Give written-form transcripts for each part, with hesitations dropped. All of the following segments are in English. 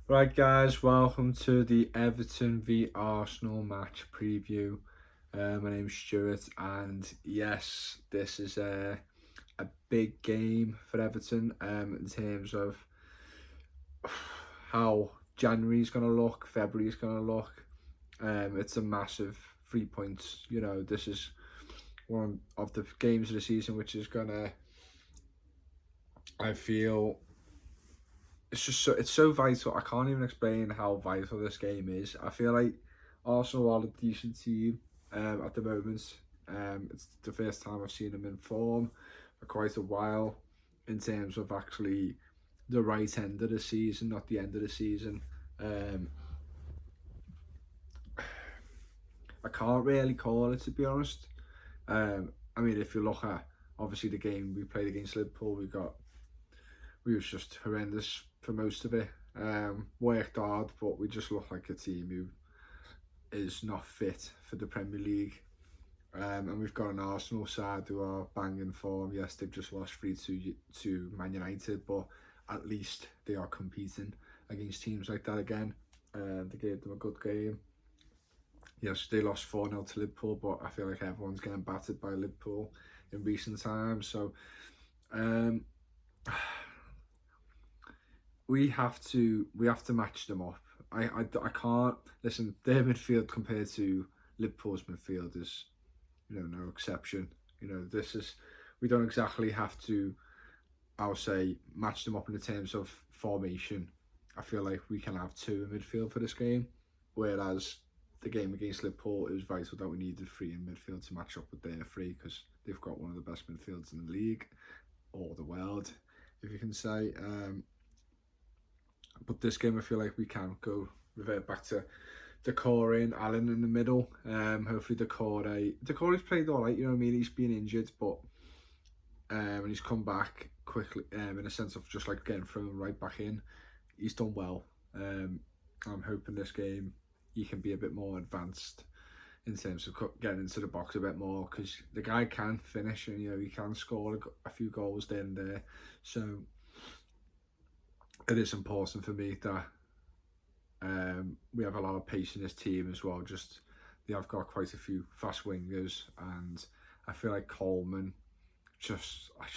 Right, guys, welcome to the Everton v Arsenal match preview. My name's Stuart, and yes, this is a big game for Everton in terms of how January's going to look, February's going to look. It's a massive 3 points. This is one of the games of the season which is going to, I feel, it's so vital. I can't even explain how vital this game is. I feel like Arsenal are a decent team at the moment. It's the first time I've seen them in form for quite a while in terms of actually the right end of the season, not the end of the season. I can't really call it, to be honest. I mean, if you look at obviously the game we played against Liverpool, we was just horrendous for most of it. Worked hard, but we just look like a team who is not fit for the Premier League. And we've got an Arsenal side who are banging form. Yes, they've just lost 3-2 to Man United, but at least they are competing against teams like that again. They gave them a good game. Yes, they lost 4-0 to Liverpool, but I feel like everyone's getting battered by Liverpool in recent times. So we have to match them up. I can't listen. Their midfield compared to Liverpool's midfield is, no exception. We don't exactly have to, I'll say, match them up in the terms of formation. I feel like we can have two in midfield for this game, whereas the game against Liverpool, it was vital that we needed three in midfield to match up with their three, because they've got one of the best midfields in the league or the world, if you can say. But this game, I feel like we can revert back to Decore and Allen in the middle. Hopefully Decore's played all right, you know what I mean? He's been injured, but and he's come back quickly in a sense of just like getting thrown right back in. He's done well. I'm hoping this game he can be a bit more advanced in terms of getting into the box a bit more, because the guy can finish and he can score a few goals there and there. So it is important for me that we have a lot of pace in this team as well. Just they have got quite a few fast wingers, and I feel like Coleman I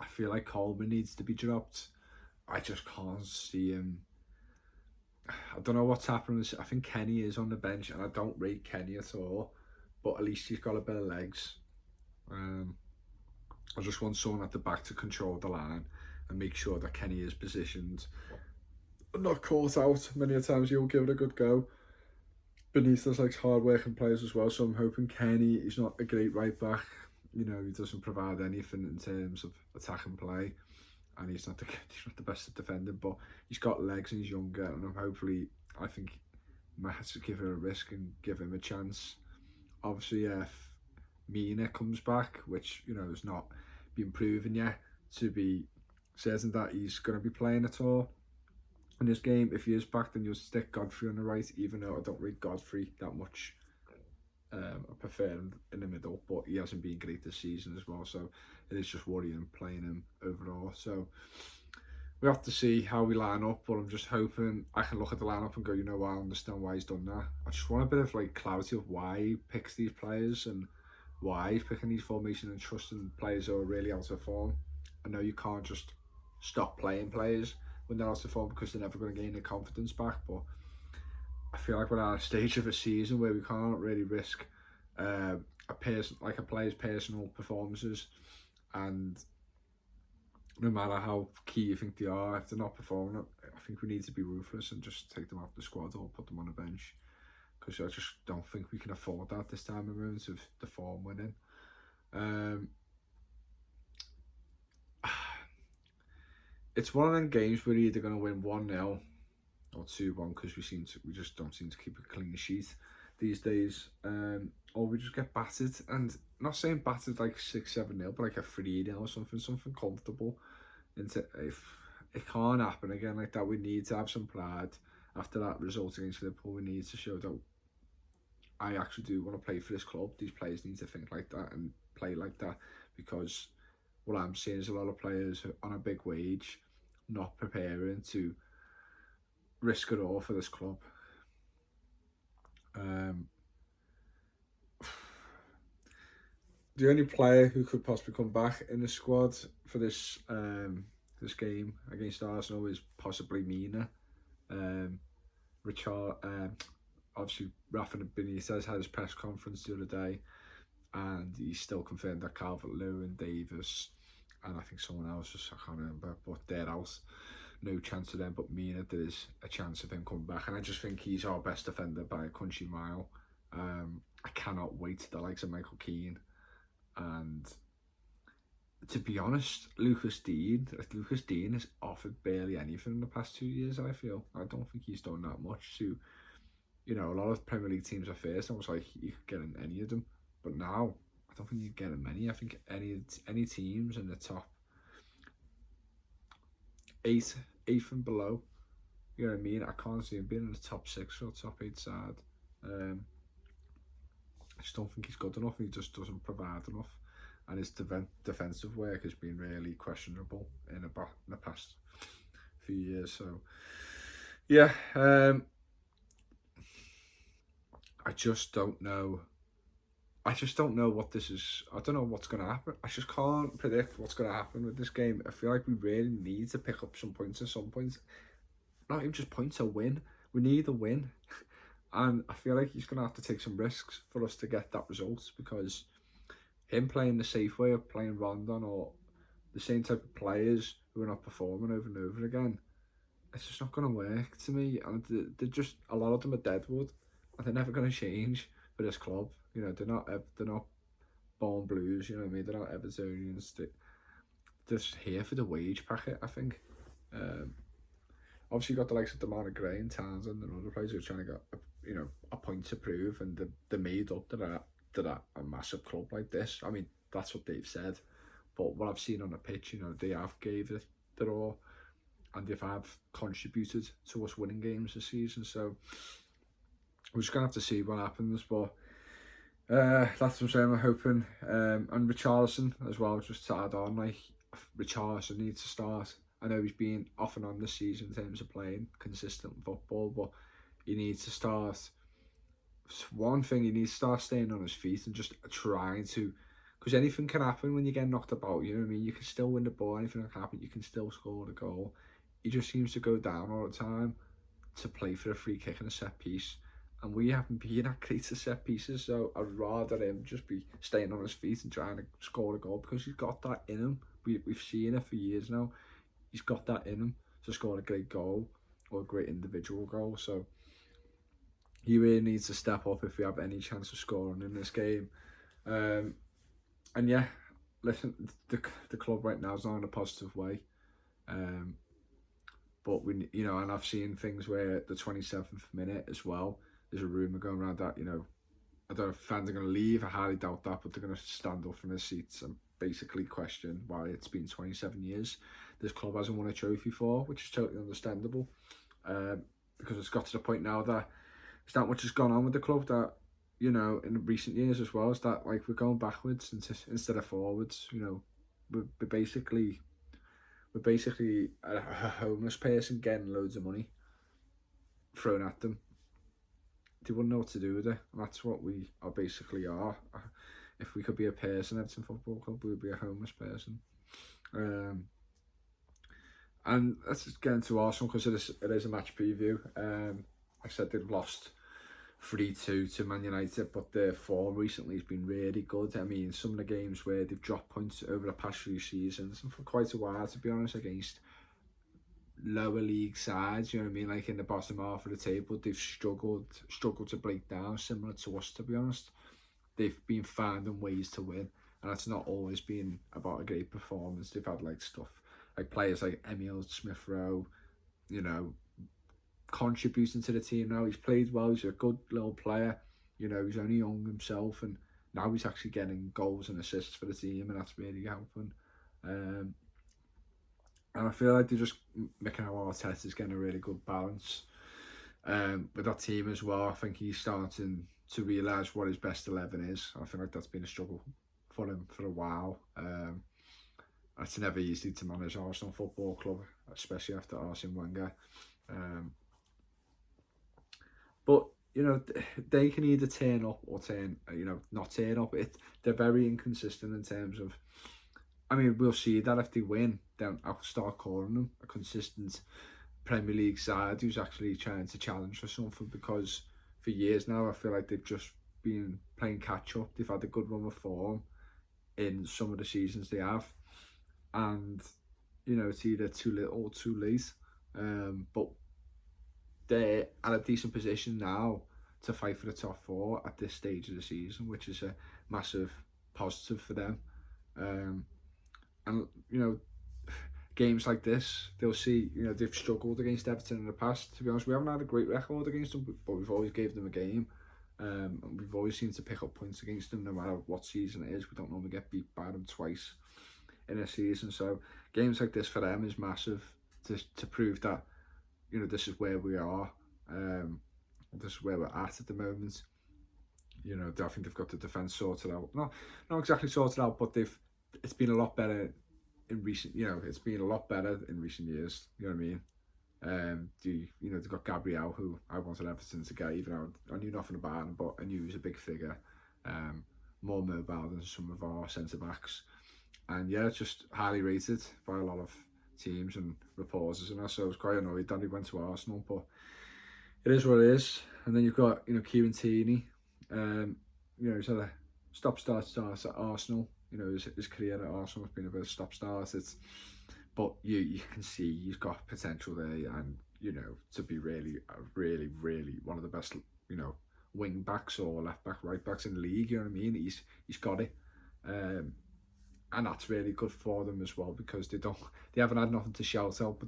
feel like Coleman needs to be dropped. I just can't see him. I don't know what's happening. I think Kenny is on the bench, and I don't rate Kenny at all, but at least he's got a bit of legs. I just want someone at the back to control the line and make sure that Kenny is positioned, not caught out. Many a times he'll give it a good go. Beneath us, like hard working players as well. So I'm hoping Kenny is not a great right back. He doesn't provide anything in terms of attack and play, and he's not the best at defending. But he's got legs and he's younger, and I think might have to give him a risk and give him a chance. Obviously, if Mina comes back, which has not been proven yet to be certain that he's going to be playing at all in this game. If he is back, then you'll stick Godfrey on the right, even though I don't rate Godfrey that much. I prefer him in the middle, but he hasn't been great this season as well, so it is just worrying playing him overall. So we have to see how we line up, but I'm just hoping I can look at the lineup and go, I understand why he's done that. I just want a bit of clarity of why he picks these players and why he's picking these formations and trusting players who are really out of form. I know you can't just stop playing players when they're out of form, because they're never going to gain their confidence back, but I feel like we're at a stage of a season where we can't really risk a player's personal performances, and no matter how key you think they are, if they're not performing, I think we need to be ruthless and just take them off the squad or put them on the bench, because I just don't think we can afford that this time around with the form winning. It's one of them games we're either going to win 1-0 or 2-1, because we just don't seem to keep a clean sheet these days, or we just get battered, and not saying battered like 6-7-0, but like a 3-0 or something comfortable. If it can't happen again like that, we need to have some pride after that result against Liverpool. We need to show that I actually do want to play for this club. These players need to think like that and play like that, because what I'm seeing is a lot of players on a big wage not preparing to risk it all for this club. The only player who could possibly come back in the squad for this this game against Arsenal is possibly Mina. Richard, obviously Rafa Benitez had his press conference the other day, and he still confirmed that Calvert-Lewin, Davis, and I think someone else, I can't remember, but they're out. No chance of them, but Mina, there is a chance of him coming back, and I just think he's our best defender by a country mile. I cannot wait the likes of Michael Keane, and to be honest, Lucas Dean has offered barely anything in the past 2 years. I feel I don't think he's done that much to, a lot of Premier League teams at first I was like you could get in any of them, but now I don't think you get in many. I think any teams in the top eighth and below, you know what I mean, I can't see him being in the top 6 or top 8 side. I just don't think he's good enough. He just doesn't provide enough, and his defensive work has been really questionable in the past few years. So yeah, I just don't know. I just don't know what this is. I don't know what's going to happen. I just can't predict what's going to happen with this game. I feel like we really need to pick up some points at some point. Not even just points, a win. We need a win. And I feel like he's going to have to take some risks for us to get that result, because him playing the safe way of playing Rondon or the same type of players who are not performing over and over again, it's just not going to work to me. And they're just, a lot of them are deadwood, and they're never going to change for this club. You know, they're not born blues. You know what I mean? They're not Evertonians. They're just here for the wage packet, I think. Obviously, you got the likes of Damara Gray and Townsend and other players who are trying to get a point to prove, and they're made up that a massive club like this. I mean, that's what they've said, but what I've seen on the pitch, they have gave it their all, and they have contributed to us winning games this season. So we're just gonna have to see what happens, but that's what I'm saying. We're hoping, and Richarlison as well. Just to add on, like, Richarlison needs to start. I know he's been off and on this season in terms of playing consistent football, but he needs to start. One thing, he needs to start staying on his feet and just trying to, because anything can happen when you get knocked about. You know what I mean? You can still win the ball. Anything can happen. You can still score the goal. He just seems to go down all the time to play for a free kick and a set piece, and we haven't been that great at set pieces. So I'd rather him just be staying on his feet and trying to score a goal, because he's got that in him. We've seen it for years now. He's got that in him to score a great goal or a great individual goal. So he really needs to step up if we have any chance of scoring in this game. And yeah, listen, the club right now is not in a positive way. But and I've seen things where the 27th minute as well, there's a rumour going around that, I don't know if fans are going to leave. I highly doubt that, but they're going to stand up from their seats and basically question why it's been 27 years this club hasn't won a trophy for, which is totally understandable, because it's got to the point now that there's that much has gone on with the club that, in recent years as well, is that, like, we're going backwards instead of forwards. We're basically a homeless person getting loads of money thrown at them. They wouldn't know what to do with it, and that's what we are basically are. If we could be a person at Everton Football Club, we would be a homeless person. And let's just get into Arsenal, because it is a match preview. I said they've lost 3-2 to Man United, but their form recently has been really good. I mean, some of the games where they've dropped points over the past few seasons, and for quite a while, to be honest, against lower league sides, you know what I mean, like in the bottom half of the table, they've struggled to break down, similar to us, to be honest. They've been finding ways to win, and it's not always been about a great performance. They've had stuff like players like Emile Smith-Rowe, contributing to the team now. He's played well. He's a good little player. He's only young himself, and now he's actually getting goals and assists for the team, and that's really helping. And I feel like they're just making our Arteta's getting a really good balance with that team as well. I think he's starting to realise what his best 11 is. I feel like that's been a struggle for him for a while. It's never easy to manage Arsenal Football Club, especially after Arsene Wenger. But they can either turn up or not turn up. They're very inconsistent in terms of. I mean, we'll see that if they win, then I'll start calling them a consistent Premier League side who's actually trying to challenge for something, because for years now I feel like they've just been playing catch up. They've had a good run of form in some of the seasons they have, and it's either too little or too late. But they're at a decent position now to fight for the top four at this stage of the season, which is a massive positive for them. And games like this, they'll see, they've struggled against Everton in the past. To be honest, we haven't had a great record against them, but we've always gave them a game. And we've always seemed to pick up points against them, no matter what season it is. We don't normally get beat by them twice in a season. So games like this for them is massive to prove that, this is where we are. This is where we're at the moment. I think they've got the defence sorted out. Not exactly sorted out, but it's been a lot better in recent. It's been a lot better in recent years. You know what I mean? They've got Gabriel, who I wanted Everton to get, even though I knew nothing about him, but I knew he was a big figure, more mobile than some of our centre backs, and it's just highly rated by a lot of teams and reporters, and so I was quite annoyed that he went to Arsenal, but it is what it is. And then you've got Kieran Tierney, he's had a stop-start at Arsenal. His career at Arsenal has been a bit of stop-start. But you can see he's got potential there, and to be really one of the best wing backs or left back, right backs in the league. You know what I mean? He's got it, and that's really good for them as well, because they haven't had nothing to shout out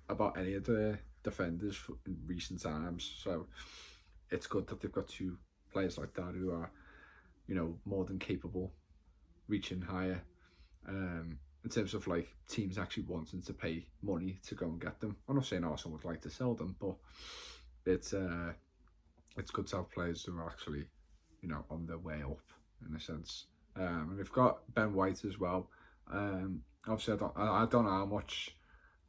about any of the defenders in recent times. So it's good that they've got two players like that who are more than capable, reaching higher. In terms of like teams actually wanting to pay money to go and get them. I'm not saying Arsenal would like to sell them, but it's good to have players who are actually on their way up in a sense. And they've got Ben White as well. Obviously, I don't know how much,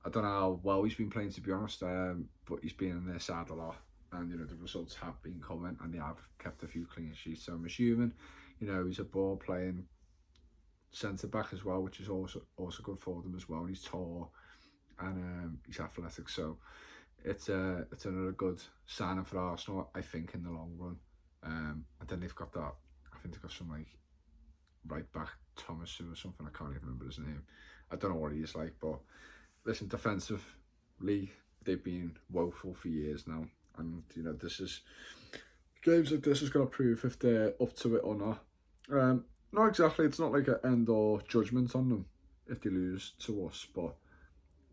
I don't know how well he's been playing, to be honest. But he's been in their side a lot, and the results have been coming, and they have kept a few clean sheets. So I'm assuming he's a ball playing centre back as well, which is also good for them as well. And he's tall and he's athletic, so it's another good signing for Arsenal, I think, in the long run. And then they've got that. I think they've got some like right back Thomas or something. I can't even remember his name. I don't know what he is like, but listen, defensively they've been woeful for years now, and this is games like this is going to prove if they're up to it or not. Not exactly, it's not like an end or judgment on them if they lose to us, but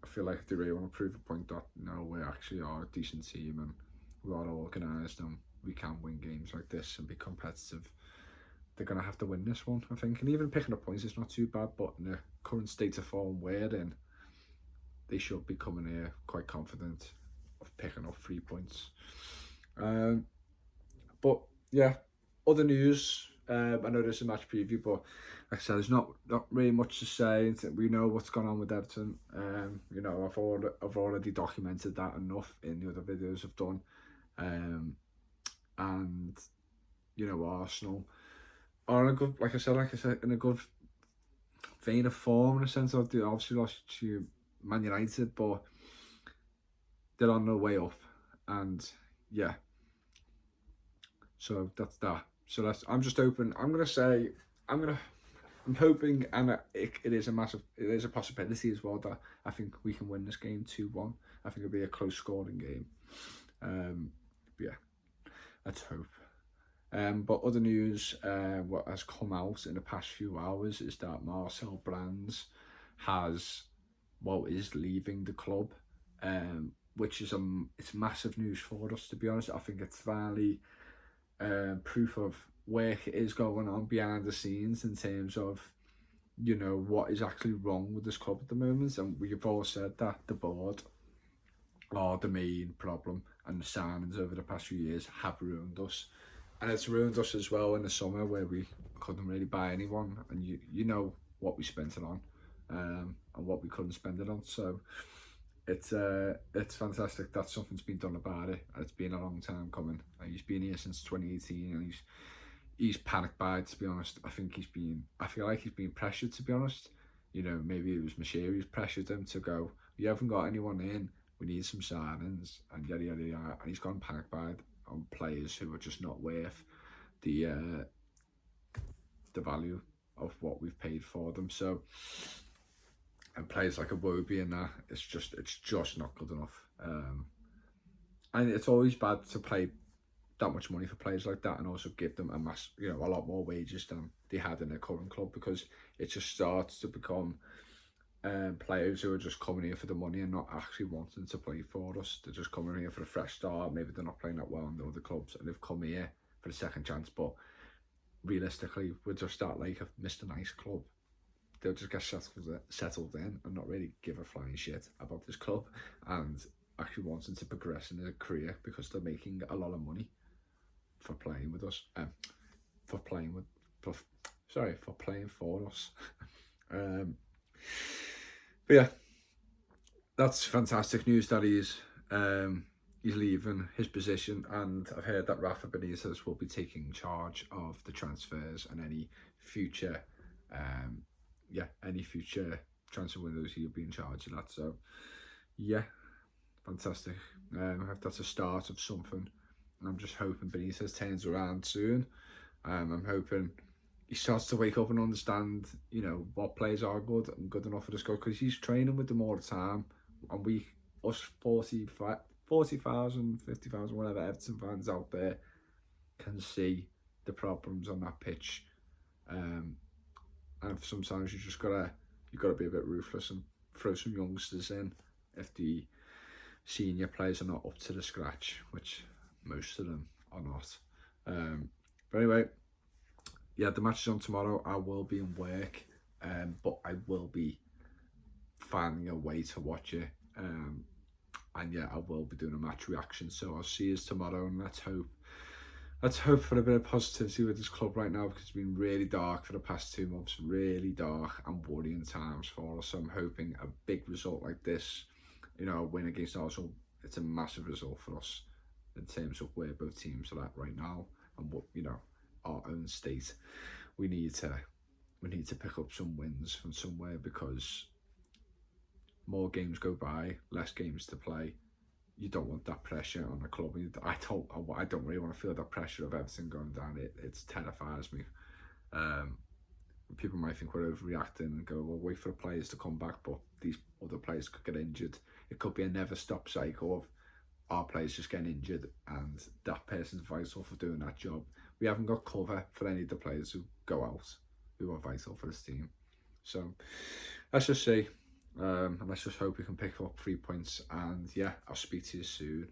I feel like if they really want to prove a point that we actually are a decent team and we are organised and we can win games like this and be competitive, they're going to have to win this one, I think. And even picking up points is not too bad, but in the current state of form we're in, they should be coming here quite confident of picking up 3 points. But yeah, other news. I know this is a match preview, but like I said, there's not really much to say. We know what's going on with Everton. I've already documented that enough in the other videos I've done. And Arsenal are in a good, like I said, in a good vein of form, in a sense of they obviously lost to Man United, but they're on their way up, and so that's that. So I'm just hoping. I'm hoping, and it is a possibility as well that I think we can win this game 2-1. I think it'll be a close scoring game. Let's hope. But other news, what has come out in the past few hours is that Marcel Brands is leaving the club, which is it's massive news for us, to be honest. I think it's finally proof of work is going on behind the scenes in terms of what is actually wrong with this club at the moment, and we've all said that the board are the main problem, and the signings over the past few years have ruined us, and it's ruined us as well in the summer where we couldn't really buy anyone, and you know what we spent it on, and what we couldn't spend it on. So it's fantastic that something's been done about it, and it's been a long time coming. He's been here since 2018, and he's panicked by it, to be honest. I feel like he's been pressured, to be honest. You know, maybe it was Mashiri who's pressured him to go, you haven't got anyone in, we need some signings, and yada yada yada. And he's gone panic buyed on players who are just not worth the value of what we've paid for them. So, and players like a Wobie and that, it's just not good enough. And it's always bad to pay that much money for players like that and also give them a lot more wages than they had in their current club, because it just starts to become players who are just coming here for the money and not actually wanting to play for us. They're just coming here for a fresh start. Maybe they're not playing that well in the other clubs and they've come here for a second chance, but realistically we're just at like a Mr. Nice club. They'll just get settled in and not really give a flying shit about this club and actually wanting to progress in their career because they're making a lot of money for playing with us, for playing for us. But yeah, that's fantastic news that he's leaving his position, and I've heard that Rafa Benitez will be taking charge of the transfers and any future transfer windows. He'll be in charge of that. So yeah, fantastic. I hope that's a start of something. I'm just hoping Benitez turns around soon. I'm hoping he starts to wake up and understand, you know, what players are good and good enough for this club, because he's training with them all the time, and us 40,000, 50,000, whatever Everton fans out there can see the problems on that pitch. And sometimes you've got to be a bit ruthless and throw some youngsters in if the senior players are not up to the scratch, which most of them are not. But anyway, yeah, the match is on tomorrow. I will be in work, but I will be finding a way to watch it. And yeah, I will be doing a match reaction. So I'll see you tomorrow, and let's hope for a bit of positivity with this club right now, because it's been really dark for the past 2 months, really dark and worrying times for us. So I'm hoping a big result like this, you know, a win against Arsenal, it's a massive result for us in terms of where both teams are at right now and what, you know, our own state. We need to pick up some wins from somewhere, because more games go by, less games to play. You don't want that pressure on the club. I don't really want to feel that pressure of everything going down. It terrifies me. People might think we're overreacting and go, well, wait for the players to come back, but these other players could get injured. It could be a never stop cycle of our players just getting injured and that person's vital for doing that job. We haven't got cover for any of the players who go out who are vital for this team. So let's just see. And let's just hope we can pick up 3 points. And yeah, I'll speak to you soon.